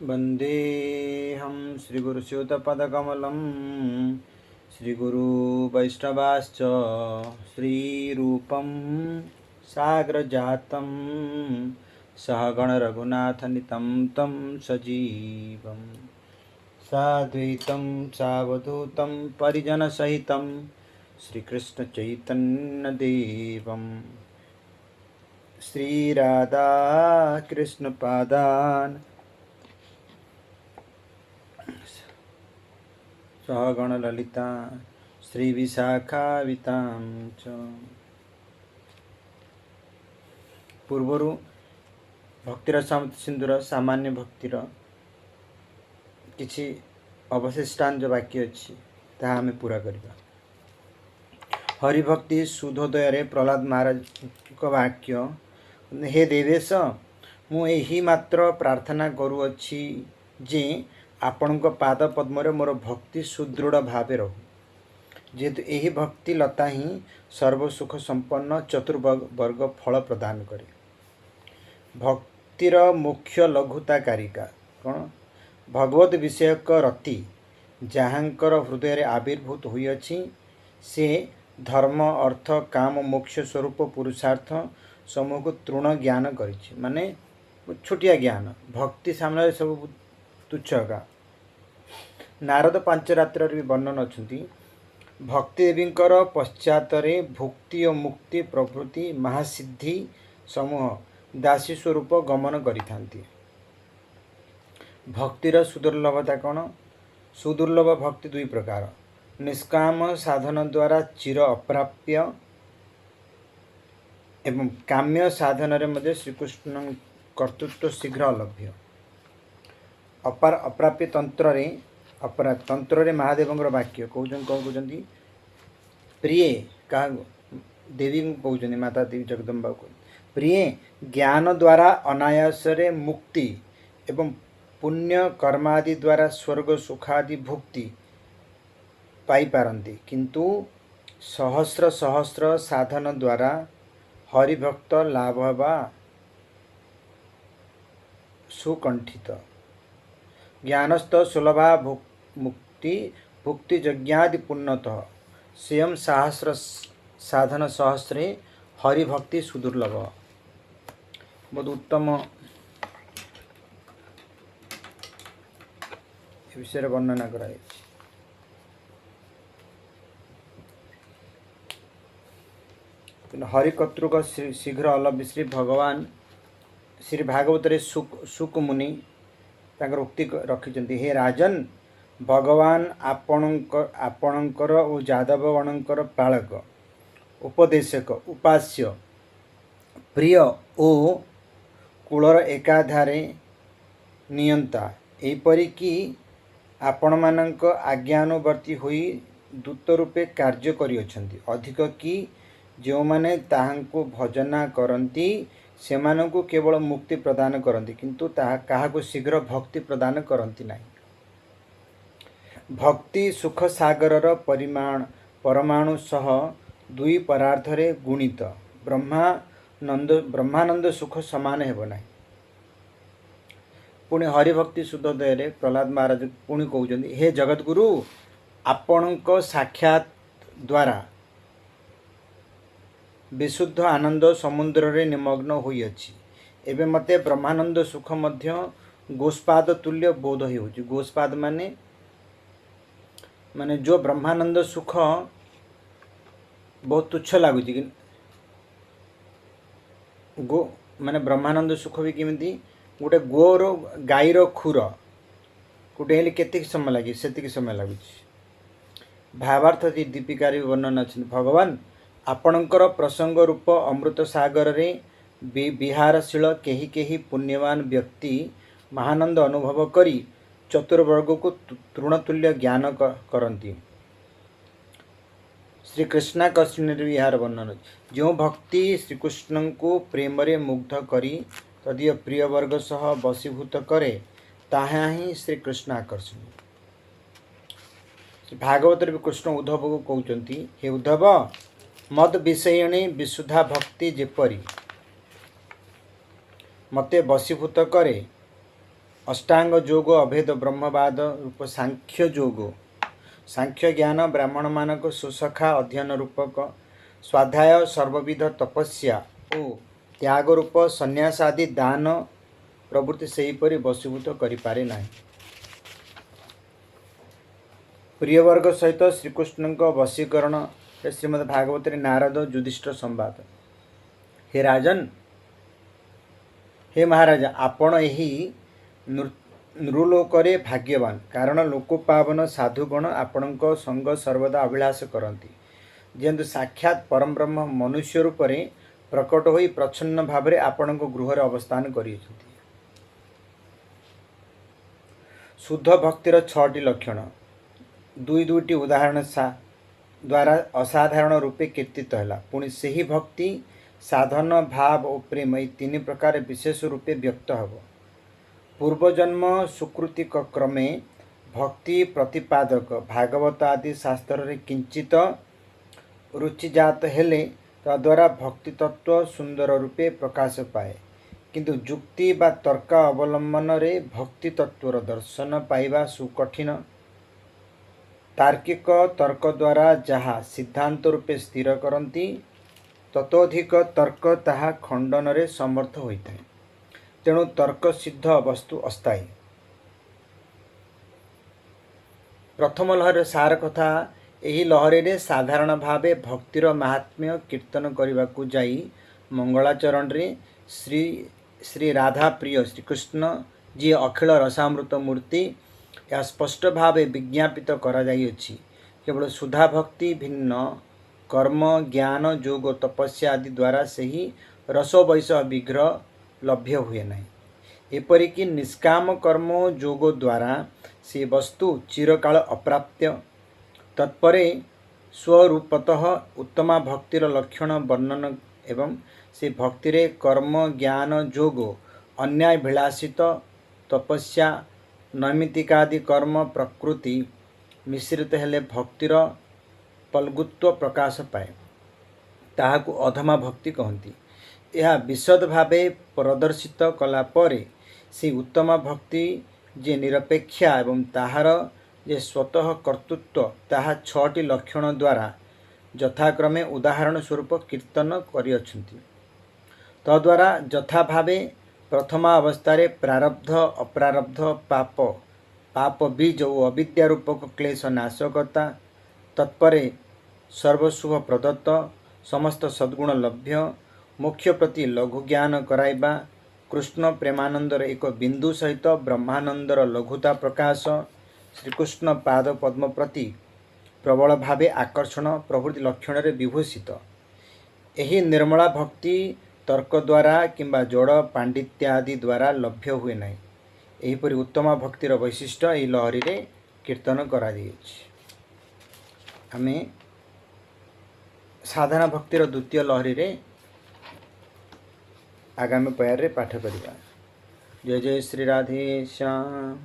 वन्देऽहं श्रीगुरुस्यूतपदकमलं श्रीगुरुवैष्णवाश्च श्रीरूपं साग्रजातं सहगणरघुनाथनितं तं सजीवं साद्वैतं सावधूतं परिजनसहितं श्रीकृष्णचैतन्यदेवं श्रीराधाकृष्णपादान् सहगण ललिता श्री विशाखावितां च। पूर्वर भक्तिर सिंधुर सामान्य भक्तिर किछि अवशिष्टांश बाकी अच्छी ताहा आमे पूरा करबा। हरिभक्ति सुधोदय प्रहलाद महाराज वाक्य, हे देवेश मु एही मात्र प्रार्थना करुअछि जे आपणक पाद पद्म मोर भक्ति सुदृढ़ भाव रहू, जेहेतु यही भक्ति लता ही सर्वसुख संपन्न चतुर्वर्ग फल प्रदान करे। भक्तिर मुख्य लघुता कारिका कौन? भगवत विषयक रति जहाँकर हृदय आविर्भूत हुई अछि से धर्म अर्थ काम मोक्ष स्वरूप पुरुषार्थ समूह को तृण ज्ञान करिछि। माने छोटिया ज्ञान, भक्ति सामने सब तुच्छ का। नारद पांच रात्र भी वर्णन अच्छी भक्ति देवींकर पश्चातरे भुक्ति और मुक्ति प्रभृति महासिद्धि समूह दासी स्वरूप गमन करिथांती। भक्तिर सुदुर्लभता कौन? सुदुर्लभ भक्ति दुई प्रकार, निष्काम साधन द्वारा चिर अप्राप्य एवं काम्य साधन रे मध्य श्रीकृष्ण कर्तृत्व शीघ्र अलभ्य। अप्राप्य तंत्र रे महादेव वाक्य कौन कहते प्रिय क्या देवी कहते माता देवी जगदम्बा को प्रिय ज्ञान द्वारा अनायास रे मुक्ति एवं पुण्य कर्मादि द्वारा स्वर्ग सुखादि भुक्ति पाई पारंती, किंतु सहस्र सहस्र साधन द्वारा हरिभक्त लाभ बा सुकंठित। ज्ञानस्थ सुलभा मुक्ति भुक्ति यज्ञादि पुण्यतः स्वयं सहस्र साधन सहस्रे हरिभक्ति सुदुर्लभ। बहुत उत्तम विषय वर्णना कराई। हरिकर्तृक शीघ्र अलभ श्री भगवान श्री भागवत सुक मुनि तांकर उक्ति रखिछन्ति, हे राजन भगवान आपणकर और यादवगणकर पालक उपदेशक उपास्य प्रिय ओ कूलर एकाधारे नियंता एपरि कि आपण मानक आज्ञानुवर्ती होई दूत रूपे कार्य करियछन्ति। अधिक कि जो माने ताहांको भजना करन्ति सेमानंको केवल मुक्ति प्रदान करन्ति, किंतु ताहा काहाको शीघ्र भक्ति प्रदान करन्ति नाही। भक्ति सुख सागरर परमाणु सह दुई परार्थरे गुणित ब्रह्मानंद सुख समान हेब नाही। पुणी हरिभक्ति सुधोदय प्रहलाद महाराज पुणी कहते, हे जगतगुरु आपणक साक्षात द्वारा विशुद्ध आनंद समुद्र रे निमग्न होई अछि। एबे मते ब्रह्मानंद सुख मध्य गोस्पाद तुल्य बोध होउछि। गोस्पाद माने माने जो ब्रह्मानंद सुख बहुत तुच्छ लगुच, गो माने ब्रह्मानंद सुख भी किमिति गोटे गोर गाईर खुर गोटे हेले केतिक समय लगे सेतिक समय लगुच। भावार्थ दीपिका वर्णन अच्छे, भगवान आपणकर प्रसंग रूप अमृत सागर रे विहारशील केही केही पुण्यवान व्यक्ति महानंद अनुभव करी चतुर्वर्ग को तृणतुल्य ज्ञान करती। श्रीकृष्णाकर्षण विहार वर्णन, जो भक्ति श्रीकृष्ण को प्रेम रे मुग्ध करी तदीय प्रिय वर्ग सह वशीभूत करे ताहा ही श्रीकृष्णाकर्षण। भागवत भी कृष्ण उद्धव को कहते, हे उद्धव मद विषयिणी विशुद्धा भक्ति जेपरी मते वशीभूत करे अष्टांग योग अभेद ब्रह्मवाद रूप सांख्य योग सांख्य ज्ञान ब्राह्मण मानक सुसखा अध्ययन रूपक स्वाध्याय सर्वविध तपस्या और त्याग रूप संन्यास आदि दान प्रवृत्ति सेहीपरि वशीभूत करिपारे नाही। प्रियवर्ग सहित श्रीकृष्ण वशीकरण श्रीमद्भागवत नारद युधिष्ठिर संवाद। हे राजन, हे महाराज, आपण एही नृलोकरे भाग्यवान, कारण लोकोपावन साधुगण आपणक संग सर्वदा अभिलाष करती, जेहेतु साक्षात परम ब्रह्म मनुष्य रूप में प्रकट होई प्रच्छन्न भाव आपणक गृह अवस्थान कर। शुद्ध भक्तिर 6टी लक्षण दुई दुईटी उदाहरण द्वारा असाधारण रूपे कीर्तित है। पुणी सही भक्ति साधन भाव और प्रेम ये 3 प्रकार विशेष रूपे व्यक्त हो। पूर्वजन्म सुकृतिक क्रमे भक्ति प्रतिपादक भागवत आदि शास्त्र रे किंचित रुचिजात हेले तद्वारा भक्ति तत्व सुंदर रूपे प्रकाश पाए, किंतु जुक्ति बा तर्क अवलंबन रे भक्ति तत्वर दर्शन पाइबा सुकठिन। तार्किक तर्क द्वारा जहाँ सिद्धांत रूपे स्थिर करती ततोधिक तर्क ताहा खंडन रे समर्थ होता है। तेणु तर्क सिद्ध वस्तु अस्थायी। प्रथम लहर सार कथा यही लहरी रे साधारण भावे भक्तिर महात्म्य कीर्तन करने को जाई मंगलाचरण रे श्री श्री राधा प्रिय श्रीकृष्ण जी अखिल रसामृत मूर्ति यह स्पष्ट भावे विज्ञापित करा जाइछि। केवल सुधा भक्ति भिन्न कर्म ज्ञान योग तपस्या आदि द्वारा से ही रसवैष विग्रह लभ्य हुए नहीं। एपरिकी निष्काम कर्म योग द्वारा से वस्तु चिरकाल अप्राप्य। तत्परे स्वरूपतः उत्तमा भक्तिर लक्षण वर्णन एवं से भक्ति कर्म ज्ञान योग अन्याय विलासित तपस्या नैमित्तिकादि कर्म प्रकृति मिश्रित हेले भक्तिर पल्गुत्व प्रकाश पाए, ताहाकु अधमा भक्ति कहती। यह विशद भावे प्रदर्शित कला परे से उत्तम भक्ति जे निरपेक्षा एवं ताहार जे स्वतः कर्तृत्व ताहा 6टी लक्षण द्वारा यथाक्रमे उदाहरण स्वरूप कीर्तन करिअछन्ति। तद्वारा यथा भावे प्रथमा अवस्थारे प्रारब्ध अप्रारब्ध पाप बीज और अविद्या रूपक क्लेश नाशकता, तत्परे सर्वशुभ प्रदत्त समस्त सद्गुण लभ्य मोक्ष प्रति लघु ज्ञान कराइबा कृष्ण प्रेमानंदर एक बिंदु सहित ब्रह्मानंदर लघुता प्रकाश श्रीकृष्ण पाद पद्म प्रति प्रबल भावे आकर्षण प्रभृति लक्षण रे विभूषित। यही निर्मला भक्ति तर्क द्वारा किंबा जड़ पांडित्य आदि द्वारा लभ्य हुए नहीं। एहीपरि उत्तम भक्तिर वैशिष्ट्य यही लहरी रे कीर्तन करा जाइछि। आमे साधारण भक्तिर द्वितीय लहरी रे आगामी पयार रे पाठ करिबा। जय जय श्री राधे श्याम।